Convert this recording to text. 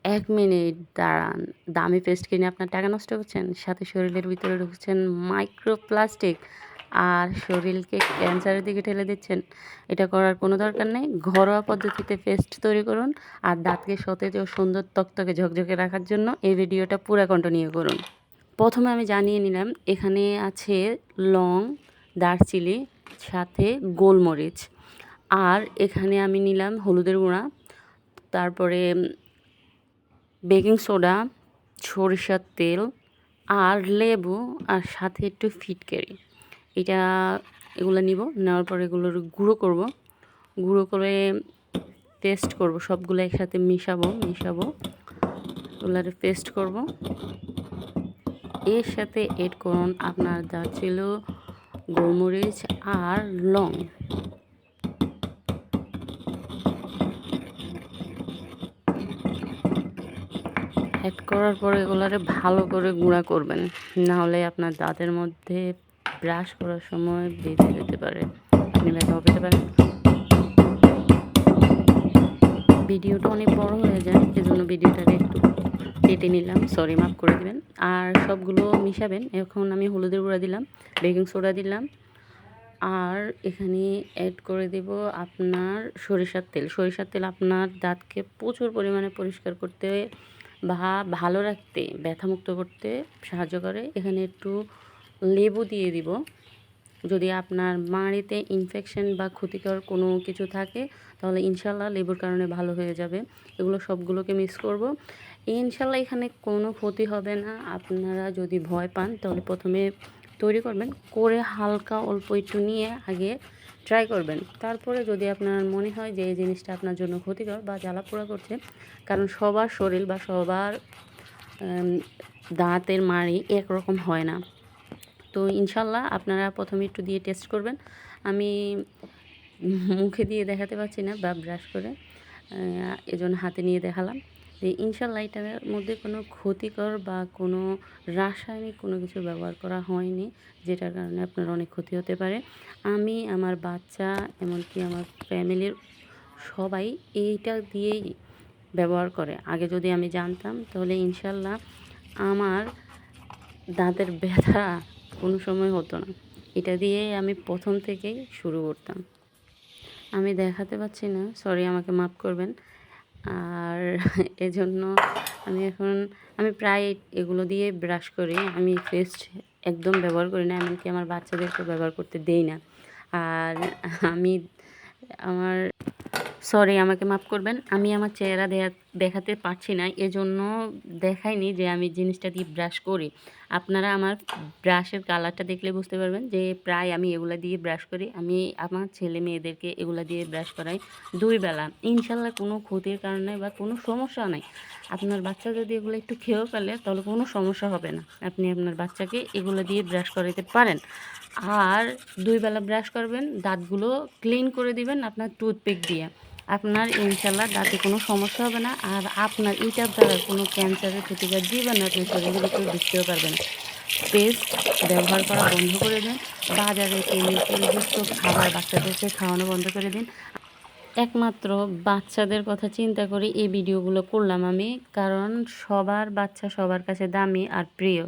১ minute দাঁড়ান। দামি paste কিনে আপনার টাকা নষ্ট করছেন, সাথে শরীরের ভিতরে ঢুকছেন মাইক্রোপ্লাস্টিক আর শরীরকে ক্যান্সারের দিকে ঠেলে দিচ্ছেন। এটা করার কোনো দরকার নেই। ঘরোয়া পদ্ধতিতে পেস্ট তৈরি করুন আর দাঁতকে সতেজ ও সুন্দর তকতকে ঝকঝকে রাখার জন্য এই ভিডিওটা পুরা কন্টিনিউ করুন। প্রথমে আমি জানিয়ে নিলাম এখানে আছে লং, দারচিনি, সাথে গোলমরিচ। আর এখানে আমি নিলাম হলুদের গুঁড়া, তারপরে বেকিং সোডা, সরিষার তেল আর লেবু আর সাথে একটু ফিটকারি। এগুলো নিব, নেওয়ার পর এগুলোর গুঁড়ো করব, গুঁড়ো করে পেস্ট করব, সবগুলো একসাথে মিশাবো এগুলোর পেস্ট করব। এর সাথে এড করুন আপনার দারচিনি, গোলমরিচ আর লং। অ্যাড করার পরে এগুলারে ভালো করে গুঁড়া করবেন, না হলে আপনার দাঁতের মধ্যে ব্রাশ করার সময় বেঁধে যেতে পারে, আপনি ব্যথাও পেতে পারেন। ভিডিওটা অনেক বড় হয়ে যায়, এজন্য ভিডিওটাকে একটু কেটে নিলাম, সরি, মাফ করে দেবেন। আর সবগুলো মিশাবেন। এখন আমি হলুদের গুঁড়া দিলাম, বেকিং সোডা দিলাম, আর এখানে অ্যাড করে দেব আপনার সরিষার তেল। সরিষার তেল আপনার দাঁতকে প্রচুর পরিমাণে পরিষ্কার করতে বা ভালো রাখতে, ব্যথামুক্ত করতে সাহায্য করে। এখানে একটু লেবু দিয়ে দিব। যদি আপনার মাড়িতে ইনফেকশন বা ক্ষতিকর কোনো কিছু থাকে তাহলে ইনশাল্লাহ লেবুর কারণে ভালো হয়ে যাবে। এগুলো সবগুলোকে মিক্স করব। ইনশাল্লাহ এখানে কোনো ক্ষতি হবে না। আপনারা যদি ভয় পান তাহলে প্রথমে তৈরি করবেন, করে হালকা অল্প একটু নিয়ে আগে ট্রাই করবেন। তারপরে যদি আপনার মনে হয় যে এই জিনিসটা আপনার জন্য ক্ষতিকর বা জ্বালাপোড়া করছে, কারণ সবার শরীর বা সবার দাঁতের মাড়ি একরকম হয় না, তো ইনশাল্লাহ আপনারা প্রথমে একটু দিয়ে টেস্ট করবেন। আমি মুখে দিয়ে দেখাতে পারছি না বা ব্রাশ করে, এজন্য হাতে নিয়ে দেখালাম যে ইনশাল্লাহ এটার মধ্যে কোনো ক্ষতিকর বা কোনো রাসায়নিক কোনো কিছু ব্যবহার করা হয়নি, যেটার কারণে আপনার অনেক ক্ষতি হতে পারে। আমি, আমার বাচ্চা, এমনকি আমার ফ্যামিলির সবাই এইটা দিয়েই ব্যবহার করে। আগে যদি আমি জানতাম তাহলে ইনশাল্লাহ আমার দাঁতের ব্যথা কোনো সময় হতো না। এটা দিয়ে আমি প্রথম থেকেই শুরু করতাম। আমি দেখাতে পাচ্ছি না, সরি, আমাকে মাফ করবেন। আর এজন্য আমি প্রায় এগুলো দিয়ে ব্রাশ করি। আমি পেস্ট একদম ব্যবহার করি না, এমনকি আমার বাচ্চাদেরকেও ব্যবহার করতে দেই না। আর আমি আমার সরি, আমাকে মাফ করবেন। আমি আমার চেহারা দেখাতে পারছি না, এজন্য দেখাইনি যে আমি জিনিসটা দিয়ে ব্রাশ করি। আপনারা আমার ব্রাশের কালারটা দেখলে বুঝতে পারবেন যে প্রায় আমি এগুলা দিয়ে ব্রাশ করি। আমি আমার ছেলে মেয়েদেরকে এগুলা দিয়ে ব্রাশ করাই 2 বেলা। ইনশাল্লাহ কোনো ক্ষতির কারণে বা কোনো সমস্যা নাই। আপনার বাচ্চা যদি এগুলো একটু খেয়েও ফেলে তাহলে কোনো সমস্যা হবে না। আপনি আপনার বাচ্চাকে এগুলো দিয়ে ব্রাশ করাতে পারেন। আর 2 বেলা ব্রাশ করবেন, দাঁতগুলো ক্লিন করে দিবেন আপনার টুথপিক দিয়ে। আপনার ইনশাল্লাহ দাঁতে কোনো সমস্যা হবে না। আর আপনার এইটার দ্বারা কোনো ক্যান্সারের ক্ষতিকর জীবাণু আপনার শরীরের ভিতরে ঢুকতেও পারবে না। পেস্ট ব্যবহার করা বন্ধ করে দিন। বাজারে কেমিক্যালযুক্ত খাবার বাচ্চাদেরকে খাওয়ানো বন্ধ করে দিন। একমাত্র বাচ্চাদের কথা চিন্তা করে এই ভিডিওগুলো করলাম আমি, কারণ সবার বাচ্চা সবার কাছে দামি আর প্রিয়।